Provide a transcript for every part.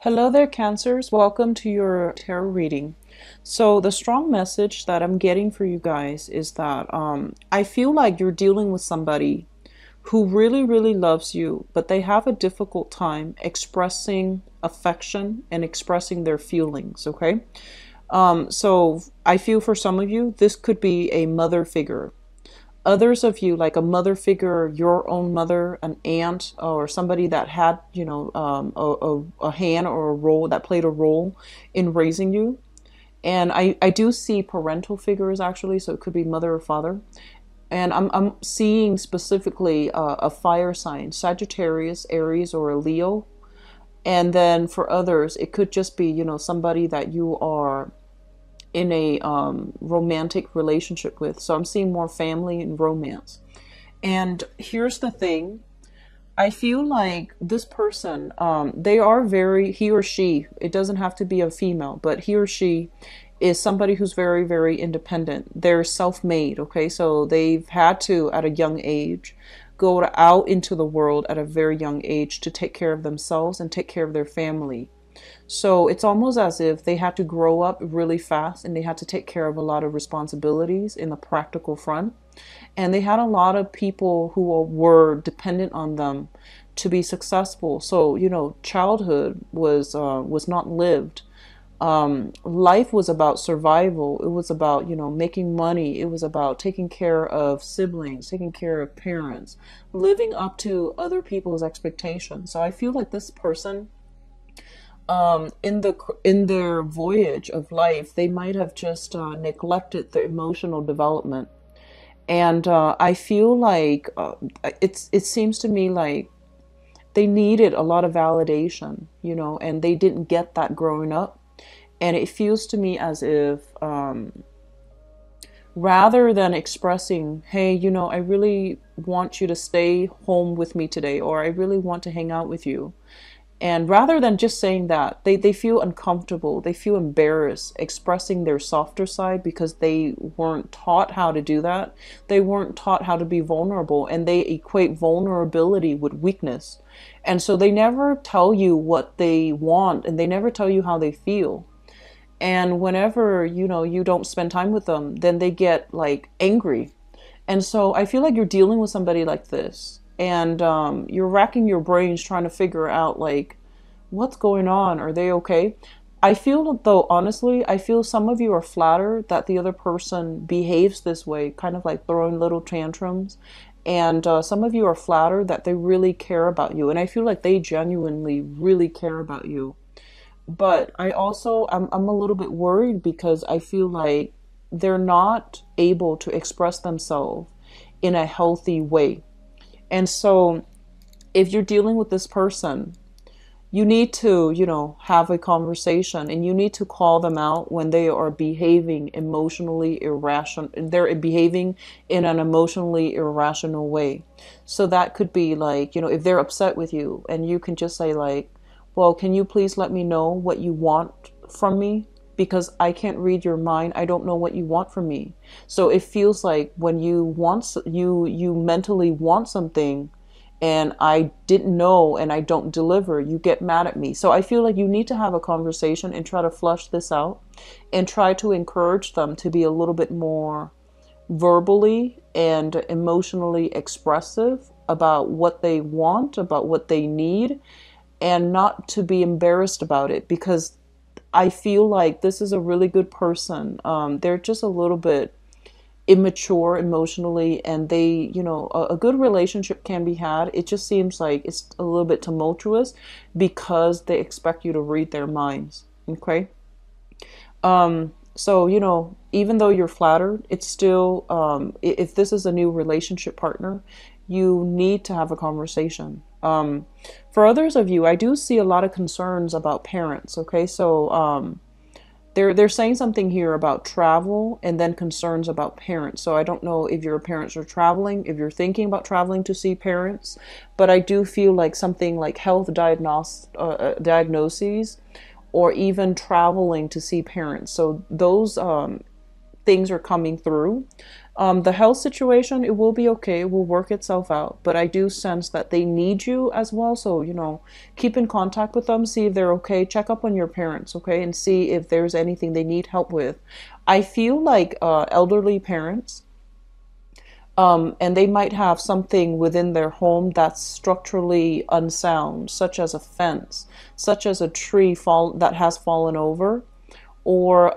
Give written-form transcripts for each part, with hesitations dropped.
Hello there, Cancers. Welcome to your tarot reading. So, the strong message that I'm getting for you guys is that I feel like you're dealing with somebody who really, really loves you, but they have a difficult time expressing affection and expressing their feelings, okay? So, I feel for some of you, this could be a mother figure. Others of you, like a mother figure, your own mother, an aunt, or somebody that had, a hand or a role that played a role in raising you. And I do see parental figures actually, so it could be mother or father. And I'm seeing specifically a fire sign, Sagittarius, Aries, or a Leo. And then for others, it could just be, somebody that you are in a romantic relationship with. So I'm seeing more family and romance. And here's the thing. I feel like this person, they are very, he or she, it doesn't have to be a female, but he or she is somebody who's very, very independent. They're self-made, okay? So they've had to, at a young age, go out into the world at a very young age to take care of themselves and take care of their family. So it's almost as if they had to grow up really fast and they had to take care of a lot of responsibilities in the practical front. And they had a lot of people who were dependent on them to be successful. So, childhood was not lived. Life was about survival. It was about, making money. It was about taking care of siblings, taking care of parents, living up to other people's expectations. So I feel like this person, in their voyage of life, they might have just neglected their emotional development. And I feel like it seems to me like they needed a lot of validation, and they didn't get that growing up. And it feels to me as if rather than expressing, hey, I really want you to stay home with me today, or I really want to hang out with you. And rather than just saying that, they feel uncomfortable, they feel embarrassed expressing their softer side because they weren't taught how to do that. They weren't taught how to be vulnerable, and they equate vulnerability with weakness. And so they never tell you what they want and they never tell you how they feel. And whenever, you don't spend time with them, then they get like angry. And so I feel like you're dealing with somebody like this, and you're racking your brains trying to figure out like what's going on. Are they okay? I feel though, honestly, I feel some of you are flattered that the other person behaves this way, kind of like throwing little tantrums. And some of you are flattered that they really care about you. And I feel like they genuinely really care about you. But I'm a little bit worried because I feel like they're not able to express themselves in a healthy way. And so if you're dealing with this person, you need to, have a conversation, and you need to call them out when they are behaving emotionally irrational. They're behaving in an emotionally irrational way. So that could be like, if they're upset with you, and you can just say like, well, can you please let me know what you want from me? Because I can't read your mind. I don't know what you want from me. So it feels like when you mentally want something and I didn't know and I don't deliver, you get mad at me. So I feel like you need to have a conversation and try to flush this out and try to encourage them to be a little bit more verbally and emotionally expressive about what they want, about what they need, and not to be embarrassed about it, because I feel like this is a really good person. They're just a little bit immature emotionally, and they, a good relationship can be had. It just seems like it's a little bit tumultuous because they expect you to read their minds. Okay. So, even though you're flattered, it's still, if this is a new relationship partner, you need to have a conversation. For others of you, I do see a lot of concerns about parents. Okay. So, they're saying something here about travel and then concerns about parents. So I don't know if your parents are traveling, if you're thinking about traveling to see parents, but I do feel like something like health diagnoses, or even traveling to see parents. So those things are coming through. The health situation, it will be okay. It will work itself out. But I do sense that they need you as well. So, keep in contact with them, see if they're okay. Check up on your parents, okay? And see if there's anything they need help with. I feel like elderly parents, and they might have something within their home that's structurally unsound, such as a fence, such as a tree that has fallen over, or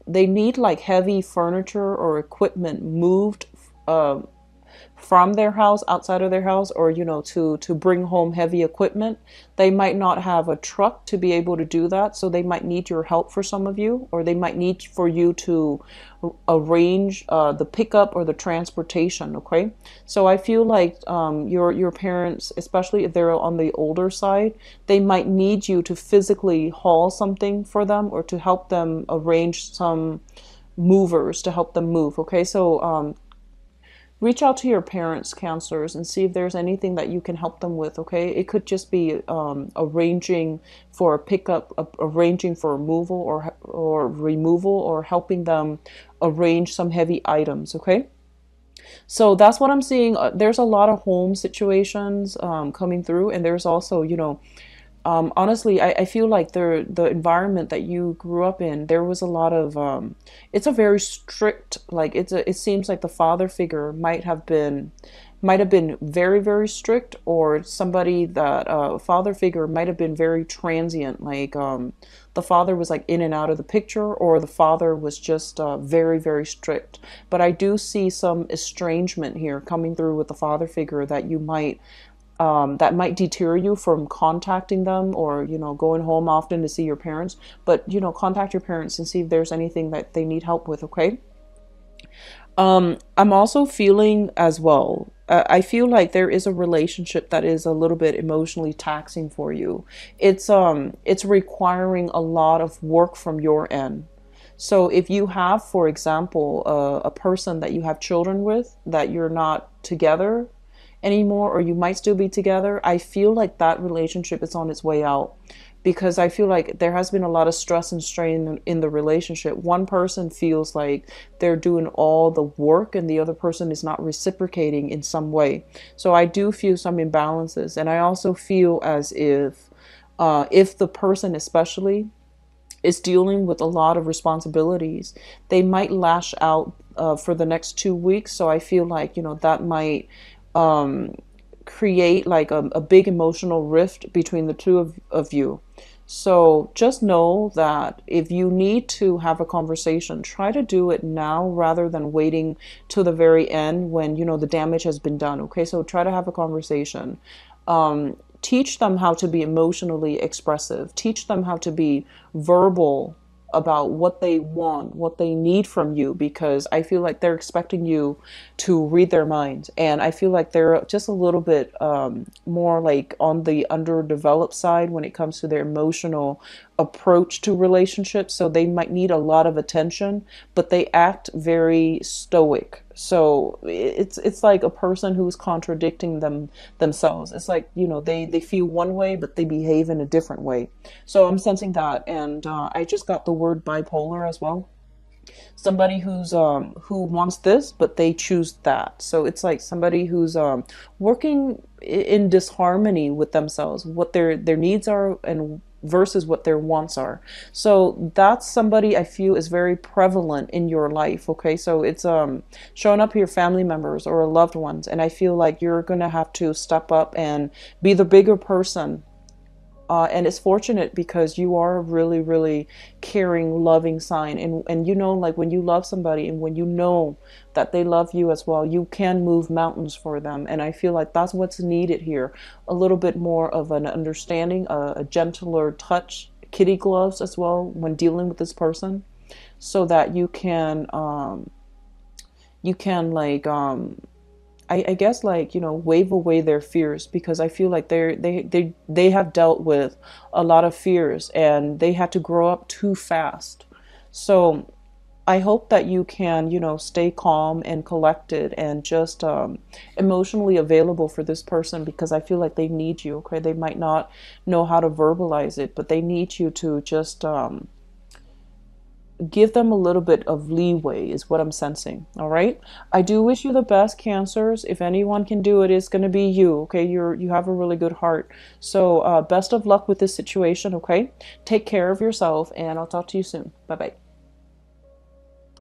they need like heavy furniture or equipment moved uh, from their house, outside of their house, or to bring home heavy equipment. They might not have a truck to be able to do that, so they might need your help for some of you, or they might need for you to arrange the pickup or the transportation. Okay, so I feel like your parents, especially if they're on the older side, they might need you to physically haul something for them, or to help them arrange some movers to help them move. Okay, so reach out to your parents' counselors and see if there's anything that you can help them with. Okay, it could just be arranging for a pickup, arranging for removal, or removal, or helping them arrange some heavy items. Okay, so that's what I'm seeing. There's a lot of home situations coming through, and there's also, honestly, I feel like the environment that you grew up in, there was a lot of it's a very strict, like it seems like the father figure might have been very, very strict, or somebody that father figure might have been very transient, like the father was like in and out of the picture, or the father was just very, very strict. But I do see some estrangement here coming through with the father figure that might deter you from contacting them, or going home often to see your parents. But contact your parents and see if there's anything that they need help with. Okay. I'm also feeling as well. I feel like there is a relationship that is a little bit emotionally taxing for you. It's requiring a lot of work from your end. So if you have, for example, a person that you have children with, that you're not together anymore, or you might still be together, I feel like that relationship is on its way out, because I feel like there has been a lot of stress and strain in the relationship. One person feels like they're doing all the work, and the other person is not reciprocating in some way. So I do feel some imbalances, and I also feel as if the person especially is dealing with a lot of responsibilities, they might lash out for the next 2 weeks. So I feel like, that might create like a big emotional rift between the two of you. So just know that if you need to have a conversation, try to do it now rather than waiting till the very end when, the damage has been done. Okay, so try to have a conversation. Teach them how to be emotionally expressive. Teach them how to be verbal about what they want, what they need from you, because I feel like they're expecting you to read their minds. And I feel like they're just a little bit more like on the underdeveloped side when it comes to their emotional approach to relationships. So they might need a lot of attention, but they act very stoic. So it's like a person who's contradicting themselves. It's like, they feel one way, but they behave in a different way. So I'm sensing that, and I just got the word bipolar as well. Somebody who wants this, but they choose that. So it's like somebody who's working in disharmony with themselves, what their needs are, and versus what their wants are. So that's somebody I feel is very prevalent in your life. Okay, so it's showing up here, family members or loved ones, and I feel like you're gonna have to step up and be the bigger person. And it's fortunate because you are a really, really caring, loving sign. And like when you love somebody, and when you know that they love you as well, you can move mountains for them. And I feel like that's what's needed here. A little bit more of an understanding, a gentler touch, kitty gloves as well when dealing with this person, so that you can like I guess like wave away their fears, because I feel like they have dealt with a lot of fears, and they had to grow up too fast. So I hope that you can stay calm and collected, and just emotionally available for this person, because I feel like they need you. Okay, they might not know how to verbalize it, but they need you to just give them a little bit of leeway is what I'm sensing. All right. I do wish you the best, Cancers. If anyone can do it, it's going to be you. Okay. You have a really good heart. So best of luck with this situation. Okay. Take care of yourself, and I'll talk to you soon. Bye bye.